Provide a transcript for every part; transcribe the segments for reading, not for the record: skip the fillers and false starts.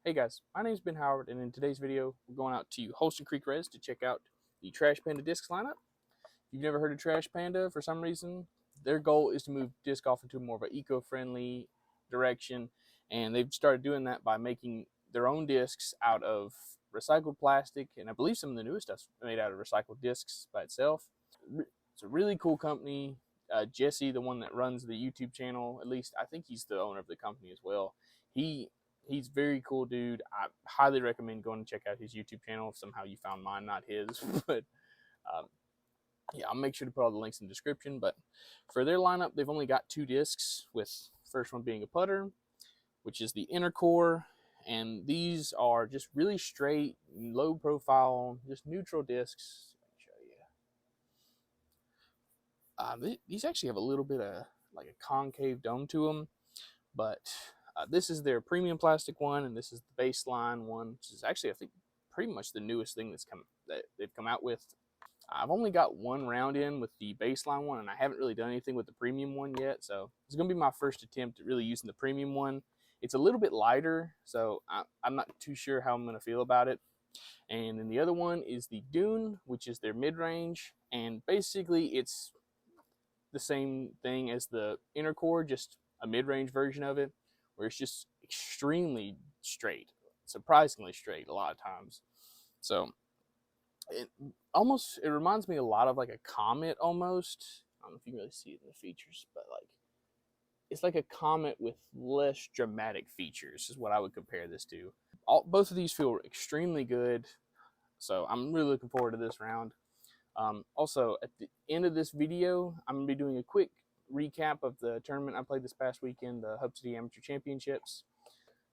Hey guys, my name is Ben Howard, and in today's video, we're going out to Holston Creek Res to check out the Trash Panda discs lineup. If you've never heard of Trash Panda, for some reason, their goal is to move disc golf into more of an eco-friendly direction, and they've started doing that by making their own discs out of recycled plastic, and I believe some of the newest stuff's made out of recycled discs by itself. It's a really cool company. Jesse, the one that runs the YouTube channel, at least I think he's the owner of the company as well. He's very cool dude. I highly recommend going and check out his YouTube channel if somehow you found mine, not his. But yeah, I'll make sure to put all the links in the description. But for their lineup, they've only got 2 discs, with the first one being a putter, which is the inner core. And these are just really straight, low profile, just neutral discs. These actually have a little bit of like a concave dome to them, but this is their premium plastic one, and this is the baseline one, which is actually, I think, pretty much the newest thing that they've come out with. I've only got one round in with the baseline one, and I haven't really done anything with the premium one yet, so it's going to be my first attempt at really using the premium one. It's a little bit lighter, so I'm not too sure how I'm going to feel about it. And then the other one is the Dune, which is their mid-range, and basically it's the same thing as the inner core, just a mid-range version of it, where it's just extremely straight, surprisingly straight a lot of times. So it reminds me a lot of like a Comet almost. I don't know if you can really see it in the features, but like it's like a Comet with less dramatic features is what I would compare this to. Both of these feel extremely good, so I'm really looking forward to this round. Also, at the end of this video, I'm going to be doing a quick recap of the tournament I played this past weekend, the Hubcity Amateur Championships.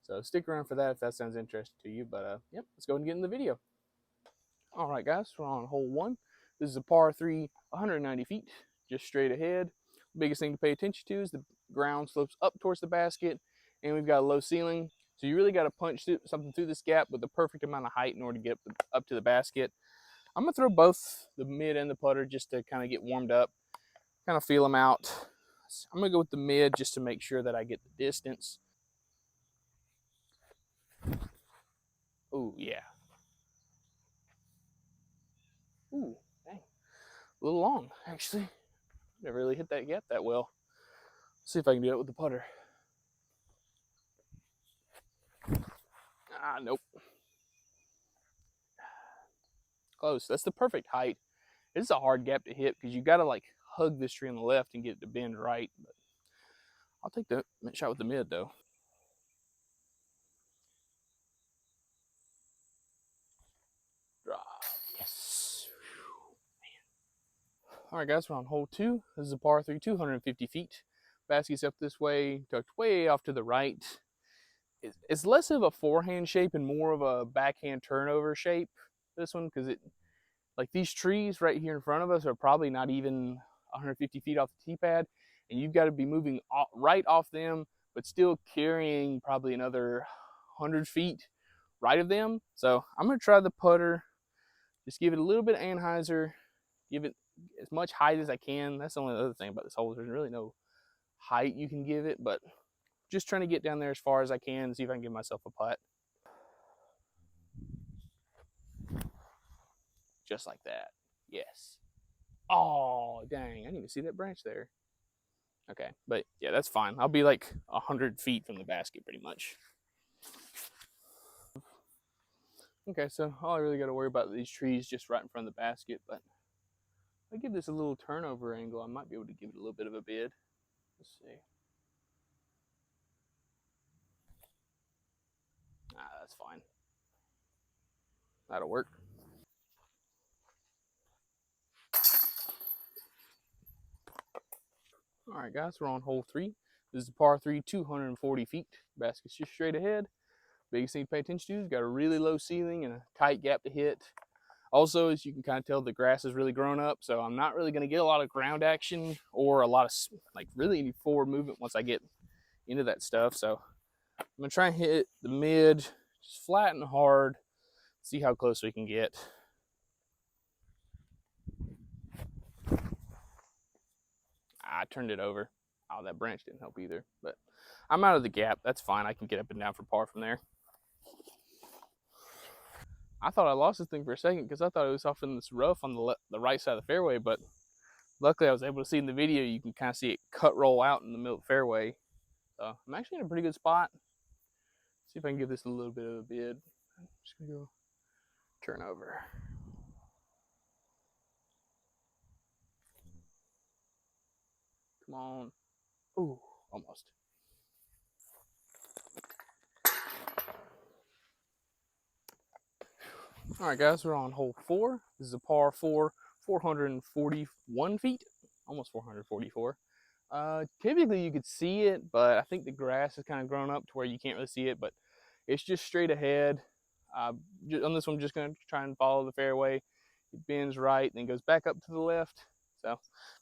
So stick around for that if that sounds interesting to you. But yep, let's go and get in the video. All right, guys, we're on hole 1. This is a par 3, 190 feet, just straight ahead. The biggest thing to pay attention to is the ground slopes up towards the basket, and we've got a low ceiling. So you really got to punch something through this gap with the perfect amount of height in order to get up to the basket. I'm going to throw both the mid and the putter just to kind of get warmed up, kind of feel them out. So I'm going to go with the mid just to make sure that I get the distance. Ooh, yeah. Ooh, dang. A little long, actually. Never really hit that gap that well. Let's see if I can do it with the putter. Nope. Close. That's the perfect height. It's a hard gap to hit because you got to like hug this tree on the left and get it to bend right. But I'll take the shot with the mid though. Drive. Yes. All right, guys, we're on hole 2. This is a par 3, 250 feet. Basket's up this way, tucked way off to the right. It's less of a forehand shape and more of a backhand turnover shape, this one, because like these trees right here in front of us are probably not even 150 feet off the tee pad, and you've got to be moving right off them, but still carrying probably another 100 feet right of them. So I'm going to try the putter, just give it a little bit of anhyzer, give it as much height as I can. That's the only other thing about this hole. There's really no height you can give it, but just trying to get down there as far as I can and see if I can give myself a putt. Just like that. Yes. Oh, dang. I didn't even see that branch there. Okay, but yeah, that's fine. I'll be like 100 feet from the basket pretty much. Okay, so all I really got to worry about these trees just right in front of the basket, but if I give this a little turnover angle, I might be able to give it a little bit of a bid. Let's see. That's fine. That'll work. All right, guys, we're on hole 3. This is a par 3, 240 feet. Basket's just straight ahead. Biggest thing to pay attention to is got a really low ceiling and a tight gap to hit. Also, as you can kind of tell, the grass has really grown up, so I'm not really going to get a lot of ground action or a lot of like really any forward movement once I get into that stuff. So I'm going to try and hit the mid, just flat and hard, see how close we can get. I turned it over. Oh, that branch didn't help either, but I'm out of the gap. That's fine. I can get up and down for par from there. I thought I lost this thing for a second because I thought it was off in this rough on the right side of the fairway, but luckily I was able to see in the video, you can kind of see it cut roll out in the middle of the fairway. So I'm actually in a pretty good spot. See if I can give this a little bit of a bid. I'm just gonna go turn over. Come on. Ooh, almost. All right, guys, we're on hole 4. This is a par 4, 441 feet, almost 444. Typically you could see it, but I think the grass has kind of grown up to where you can't really see it, but it's just straight ahead. On this one, I'm just going to try and follow the fairway. It bends right, then goes back up to the left. So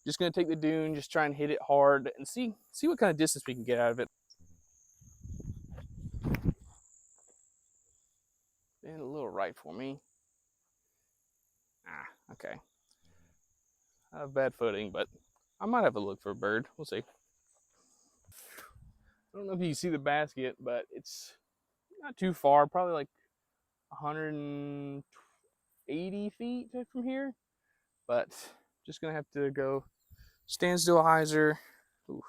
just going to take the dune, just try and hit it hard and see what kind of distance we can get out of it. Bend a little right for me. Okay. I have bad footing, but I might have a look for a bird. We'll see. I don't know if you can see the basket, but it's not too far, probably like 180 feet from here. But just gonna have to go standstill hyzer. Ooh,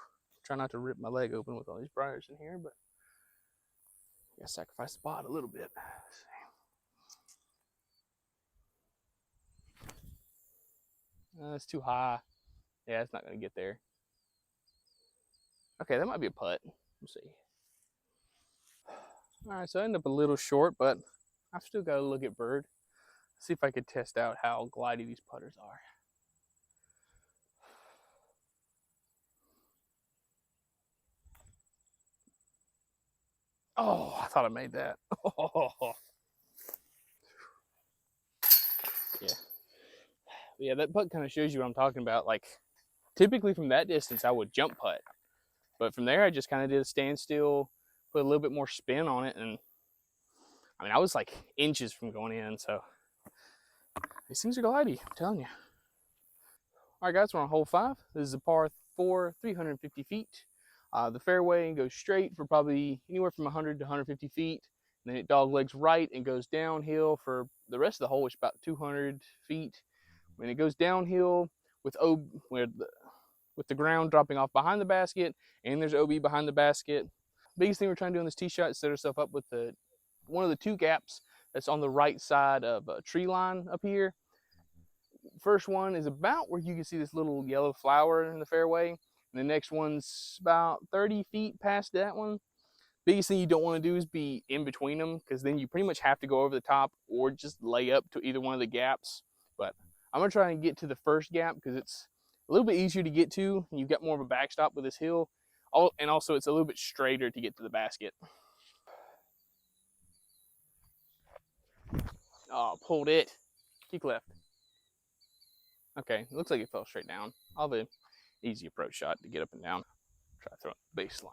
try not to rip my leg open with all these briars in here, but I gotta sacrifice the pot a little bit. It's too high. Yeah, it's not gonna get there. Okay, that might be a putt. We'll see. All right, so I end up a little short, but I've still got to look at bird. See if I could test out how glidey these putters are. Oh, I thought I made that. Oh. Yeah, that putt kind of shows you what I'm talking about. Like, typically from that distance, I would jump putt. But from there, I just kind of did a standstill, put a little bit more spin on it. And I mean, I was like inches from going in. So these things are glidey, I'm telling you. All right, guys, we're on hole 5. This is a par 4, 350 feet. The fairway goes straight for probably anywhere from 100 to 150 feet. And then it dog legs right and goes downhill for the rest of the hole, which is about 200 feet. When it goes downhill with with the ground dropping off behind the basket, and there's OB behind the basket. Biggest thing we're trying to do on this tee shot is set ourselves up with one of the 2 gaps that's on the right side of a tree line up here. First one is about where you can see this little yellow flower in the fairway. And the next one's about 30 feet past that one. Biggest thing you don't want to do is be in between them, because then you pretty much have to go over the top or just lay up to either one of the gaps. But I'm going to try and get to the first gap because it's a little bit easier to get to. You've got more of a backstop with this hill. And also it's a little bit straighter to get to the basket. Oh, pulled it. Keep left. Okay, looks like it fell straight down. I'll have an easy approach shot to get up and down. Try throwing the baseline.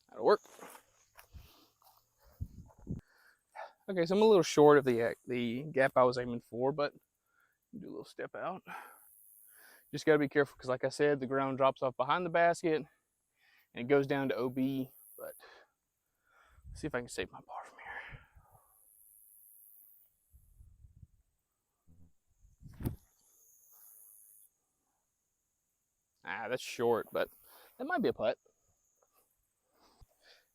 That'll work. Okay, so I'm a little short of the gap I was aiming for, but do a little step out. Just got to be careful because, like I said, the ground drops off behind the basket and it goes down to OB. But let's see if I can save my par from here. That's short, but that might be a putt.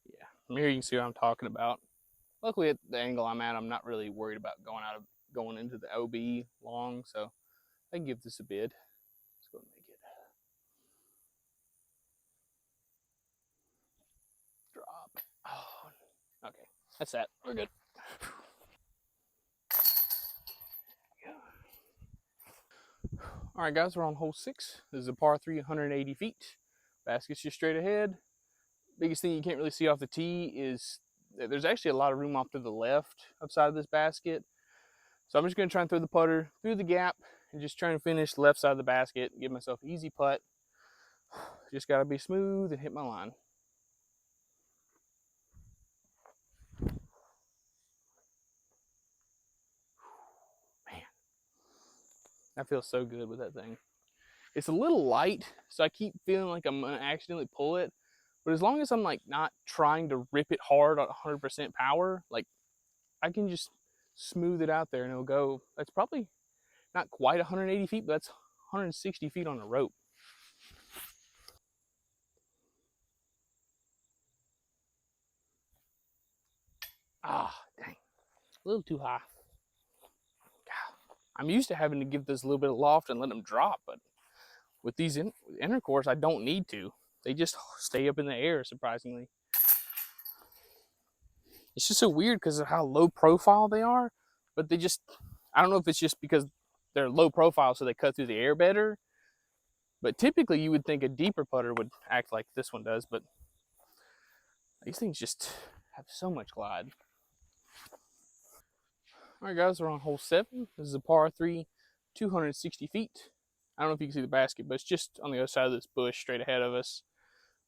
Yeah, from here you can see what I'm talking about. Luckily, at the angle I'm at, I'm not really worried about going into the OB long, so I can give this a bid. Let's go and make it. Drop. Oh, okay, that's that. We're good. All right, guys, we're on hole 6. This is a par 3, 180 feet. Basket's just straight ahead. Biggest thing you can't really see off the tee is there's actually a lot of room off to the left side of this basket. So I'm just going to try and throw the putter through the gap and just trying to finish left side of the basket, give myself an easy putt. Just got to be smooth and hit my line. Man, that feels so good with that thing. It's a little light, so I keep feeling like I'm going to accidentally pull it, But as long as I'm like not trying to rip it hard at 100% power, like I can just smooth it out there and it'll go. That's probably not quite 180 feet, but that's 160 feet on a rope. Ah, dang, a little too high. I'm used to having to give this a little bit of loft and let them drop, but with these intercourse, I don't need to. They just stay up in the air, surprisingly. It's just so weird because of how low profile they are, but they just, I don't know if it's just because they're low profile, so they cut through the air better. But typically, you would think a deeper putter would act like this one does, but these things just have so much glide. All right, guys, we're on hole 7. This is a par 3, 260 feet. I don't know if you can see the basket, but it's just on the other side of this bush straight ahead of us.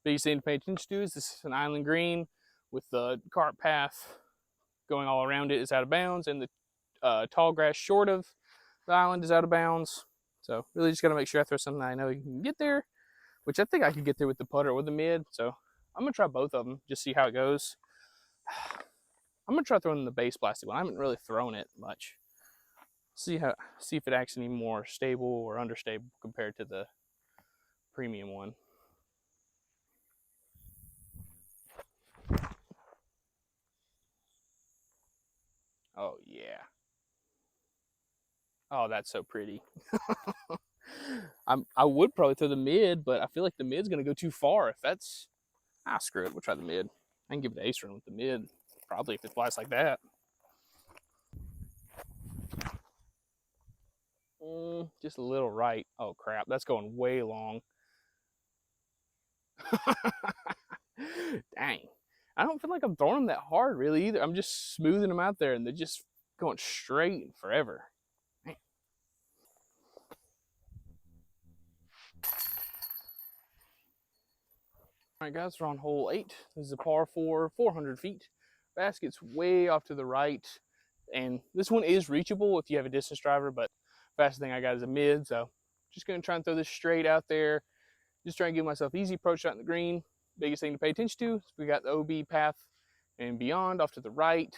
Biggest thing to pay attention to is this is an island green with the cart path going all around it is out of bounds, and the tall grass short of the island is out of bounds. So really just got to make sure I throw something I know you can get there, which I think I could get there with the putter or the mid. So I'm going to try both of them, just see how it goes. I'm going to try throwing the base plastic one. I haven't really thrown it much. See if it acts any more stable or understable compared to the premium one. Oh yeah. Oh, that's so pretty. I would probably throw the mid, but I feel like the mid's gonna go too far. If that's screw it, we'll try the mid. I can give it an ace run with the mid, probably if it flies like that. Just a little right. Oh crap, that's going way long. Dang, I don't feel like I'm throwing them that hard really either. I'm just smoothing them out there, and they're just going straight and forever. Dang. All right, guys, we're on hole 8. This is a par 4, 400 feet. Basket's way off to the right, and this one is reachable if you have a distance driver, but fastest thing I got is a mid, so just gonna try and throw this straight out there. Just trying to give myself easy approach shot in the green. Biggest thing to pay attention to is we got the OB path and beyond off to the right.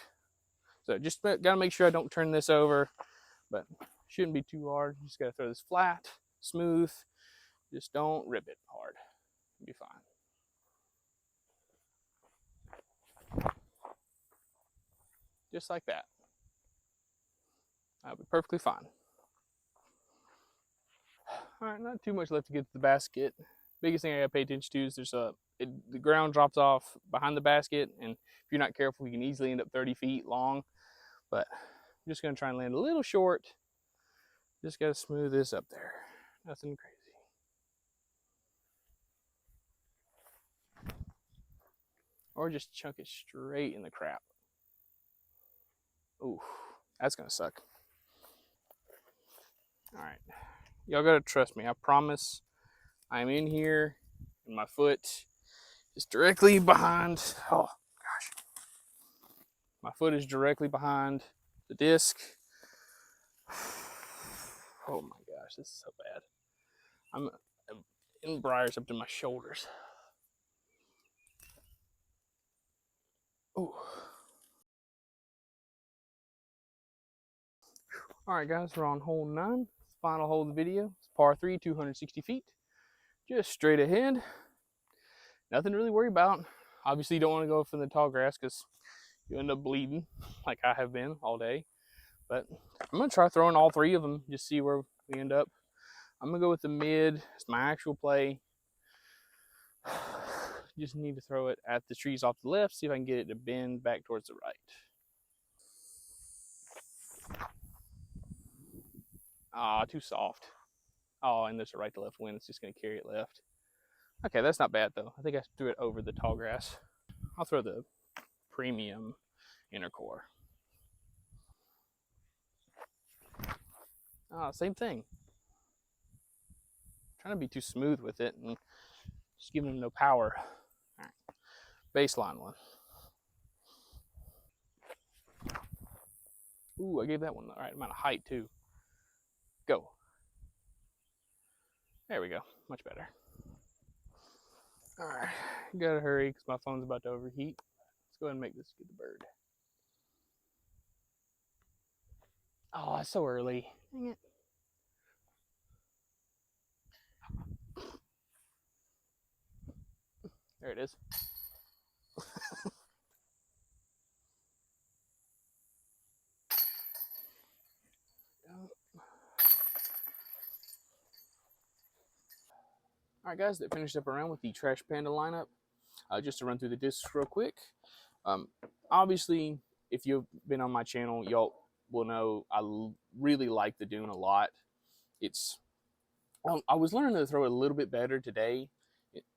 So just gotta make sure I don't turn this over, but shouldn't be too hard. Just gotta throw this flat, smooth. Just don't rip it hard. It'll be fine. Just like that. That'll be perfectly fine. All right, not too much left to get to the basket. Biggest thing I gotta pay attention to is the ground drops off behind the basket, and if you're not careful, you can easily end up 30 feet long. But I'm just gonna try and land a little short. Just gotta smooth this up there. Nothing crazy. Or just chunk it straight in the crap. Ooh, that's gonna suck. All right, y'all gotta trust me. I promise. I'm in here, and my foot is directly behind. Oh gosh, my foot is directly behind the disc. Oh my gosh, this is so bad. I'm in briars up to my shoulders. Ooh. All right, guys, we're on hole 9. Final hole of the video. It's par 3, 260 feet. Just straight ahead. Nothing to really worry about. Obviously, you don't want to go for the tall grass because you end up bleeding like I have been all day. But I'm going to try throwing all 3 of them, just see where we end up. I'm going to go with the mid. It's my actual play. Just need to throw it at the trees off the left, see if I can get it to bend back towards the right. Ah, too soft. Oh, and there's a right to left wind. It's just going to carry it left. Okay, that's not bad though. I think I threw it over the tall grass. I'll throw the premium inner core. Ah, same thing. I'm trying to be too smooth with it and just giving them no power. All right, baseline one. Ooh, I gave that one the right amount of height too. Go. There we go. Much better. All right, Gotta hurry because my phone's about to overheat. Let's go ahead and make this get the bird. Oh, it's so early. Dang it. There it is. Alright guys, that finished up around with the Trash Panda lineup. Just to run through the discs real quick. Obviously, if you've been on my channel, y'all will know I really like the Dune a lot. It's I was learning to throw it a little bit better today,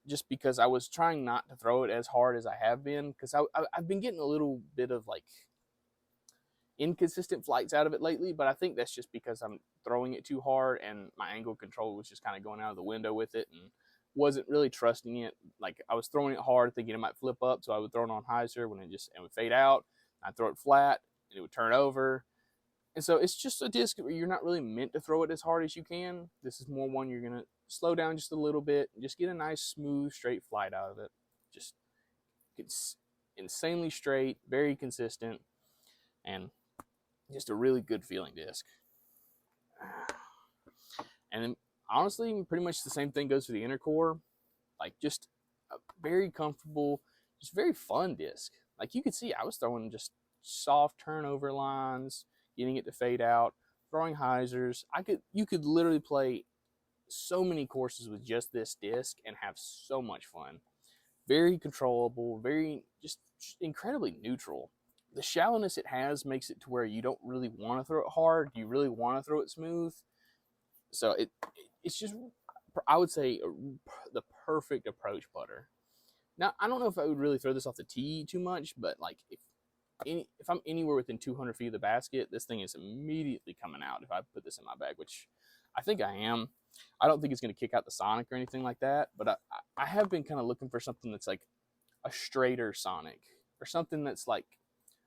just because I was trying not to throw it as hard as I have been, because I've been getting a little bit of like inconsistent flights out of it lately, but I think that's just because I'm throwing it too hard and my angle control was just kind of going out of the window with it and wasn't really trusting it. Like I was throwing it hard thinking it might flip up, so I would throw it on hyzer when it would fade out. I'd throw it flat and it would turn over. And so it's just a disc where you're not really meant to throw it as hard as you can. This is more one you're going to slow down just a little bit and just get a nice smooth straight flight out of it. Just it's insanely straight, very consistent, and just a really good feeling disc. And then honestly, pretty much the same thing goes for the inner core. Like just a very comfortable, just very fun disc. Like you could see I was throwing just soft turnover lines, getting it to fade out, throwing hyzers. You could literally play so many courses with just this disc and have so much fun. Very controllable, very just incredibly neutral. The shallowness it has makes it to where you don't really want to throw it hard. You really want to throw it smooth. So it's just, I would say, the perfect approach putter. Now, I don't know if I would really throw this off the tee too much, but like if I'm anywhere within 200 feet of the basket, this thing is immediately coming out if I put this in my bag, which I think I am. I don't think it's going to kick out the Sonic or anything like that, but I have been kind of looking for something that's like a straighter Sonic, or something that's like,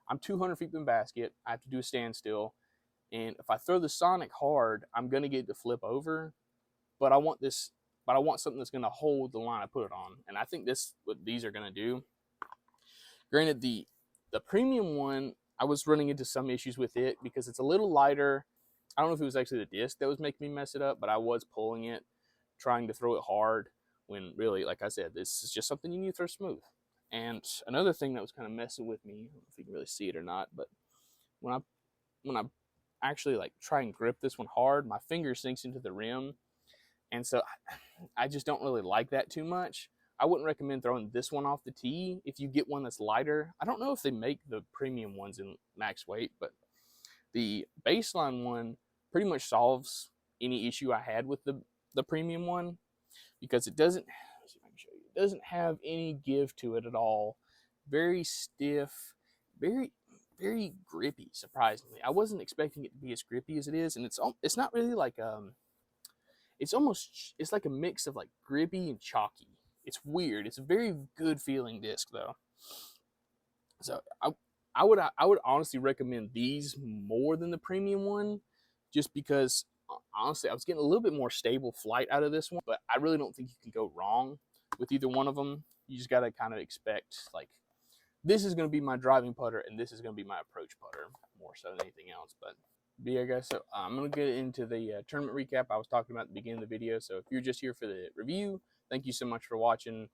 I'm 200 feet from the basket, I have to do a standstill, and if I throw the Sonic hard, I'm going to get it to flip over, but I want something that's going to hold the line I put it on, and I think what these are going to do. Granted, the premium one, I was running into some issues with it because it's a little lighter. I don't know if it was actually the disc that was making me mess it up, but I was pulling it, trying to throw it hard, when really, like I said, this is just something you need to throw smooth. And another thing that was kind of messing with me, I don't know if you can really see it or not, but when I actually like try and grip this one hard, my finger sinks into the rim, and so I just don't really like that too much. I wouldn't recommend throwing this one off the tee if you get one that's lighter. I don't know if they make the premium ones in max weight, but the baseline one pretty much solves any issue I had with the premium one, because it doesn't, let's see if I can show you, it doesn't have any give to it at all. Very stiff, very grippy, surprisingly. I wasn't expecting it to be as grippy as it is, and it's not really like it's like a mix of like grippy and chalky. It's weird. It's a very good feeling disc though. So I would honestly recommend these more than the premium one, just because honestly I was getting a little bit more stable flight out of this one, but I really don't think you can go wrong with either one of them. You just got to kind of expect, like, this is going to be my driving putter and this is going to be my approach putter more so than anything else. But yeah, guys, so I'm going to get into the tournament recap I was talking about at the beginning of the video. So if you're just here for the review, thank you so much for watching.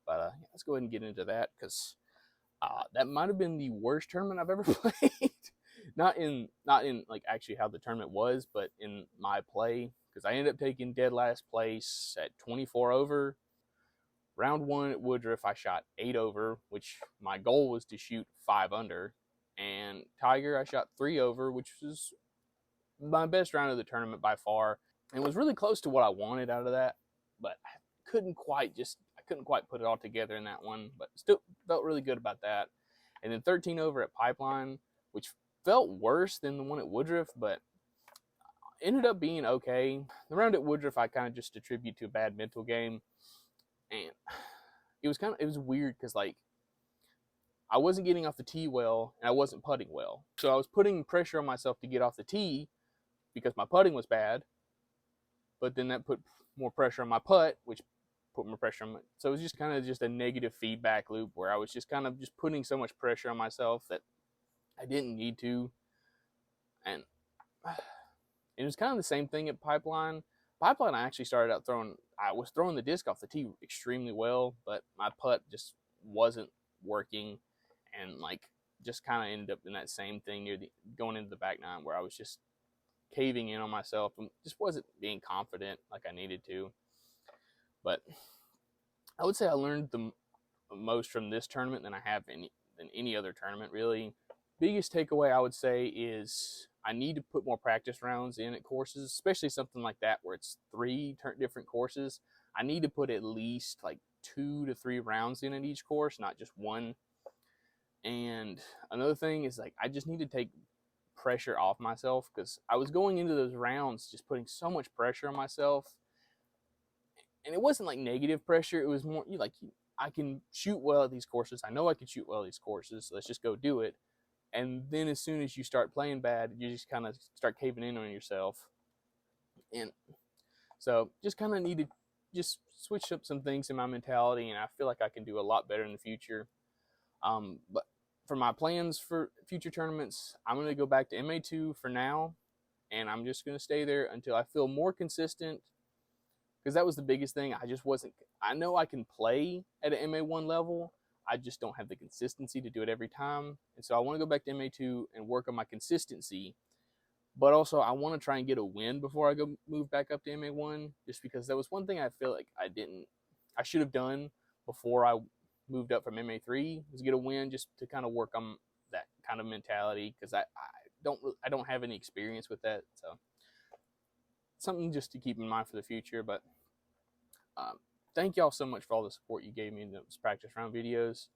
But yeah, let's go ahead and get into that, because that might have been the worst tournament I've ever played. not in like actually how the tournament was, but in my play, because I ended up taking dead last place at 24 over. Round one at Woodruff, I shot 8 over, which my goal was to shoot 5 under. And Tiger, I shot 3 over, which was my best round of the tournament by far. And it was really close to what I wanted out of that, but I couldn't quite put it all together in that one, but still felt really good about that. And then 13 over at Pipeline, which felt worse than the one at Woodruff, but ended up being okay. The round at Woodruff, I kind of just attribute to a bad mental game. And it was weird because, like, I wasn't getting off the tee well and I wasn't putting well. So I was putting pressure on myself to get off the tee because my putting was bad, but then that put more pressure on my putt, which put more pressure on me. So it was just kind of just a negative feedback loop where I was just kind of just putting so much pressure on myself that I didn't need to. And it was kind of the same thing at Pipeline. Pipeline, I actually started out I was throwing the disc off the tee extremely well, but my putt just wasn't working, and like just kind of ended up in that same thing near the going into the back nine where I was just caving in on myself and just wasn't being confident like I needed to. But I would say I learned the most from this tournament than I have than any other tournament, really. Biggest takeaway I would say is I need to put more practice rounds in at courses, especially something like that where it's three different courses. I need to put at least like 2 to 3 rounds in at each course, not just one. And another thing is like I just need to take pressure off myself, because I was going into those rounds just putting so much pressure on myself, and it wasn't like negative pressure. It was more like I can shoot well at these courses. I know I can shoot well at these courses. So let's just go do it. And then as soon as you start playing bad, you just kind of start caving in on yourself. And so just kind of need to just switch up some things in my mentality, and I feel like I can do a lot better in the future. But for my plans for future tournaments, I'm going to go back to MA2 for now, and I'm just going to stay there until I feel more consistent, because that was the biggest thing. I just wasn't. I know I can play at an MA1 level. I just don't have the consistency to do it every time. And so I want to go back to MA2 and work on my consistency. But also I want to try and get a win before I go move back up to MA1, just because that was one thing I feel like I should have done before I moved up from MA3, was get a win, just to kind of work on that kind of mentality, because I don't have any experience with that. So something just to keep in mind for the future. But thank y'all so much for all the support you gave me in those practice round videos.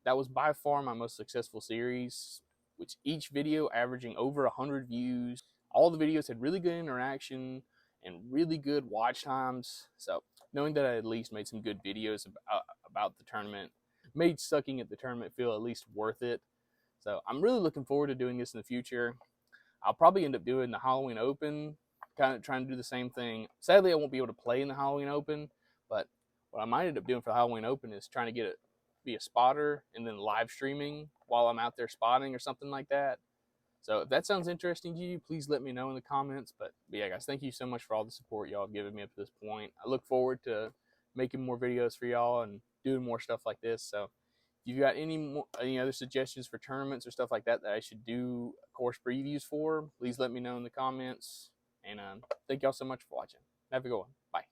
That was by far my most successful series, which each video averaging over 100 views. All the videos had really good interaction and really good watch times. So knowing that I at least made some good videos about the tournament made sucking at the tournament feel at least worth it. So I'm really looking forward to doing this in the future. I'll probably end up doing the Halloween Open, kind of trying to do the same thing. Sadly, I won't be able to play in the Halloween Open, but what I might end up doing for the Halloween Open is trying to be a spotter and then live streaming while I'm out there spotting or something like that. So if that sounds interesting to you, please let me know in the comments. But yeah, guys, thank you so much for all the support y'all have given me up to this point. I look forward to making more videos for y'all and doing more stuff like this. So if you've got any other suggestions for tournaments or stuff like that I should do course previews for, please let me know in the comments. And thank y'all so much for watching. Have a good one. Bye.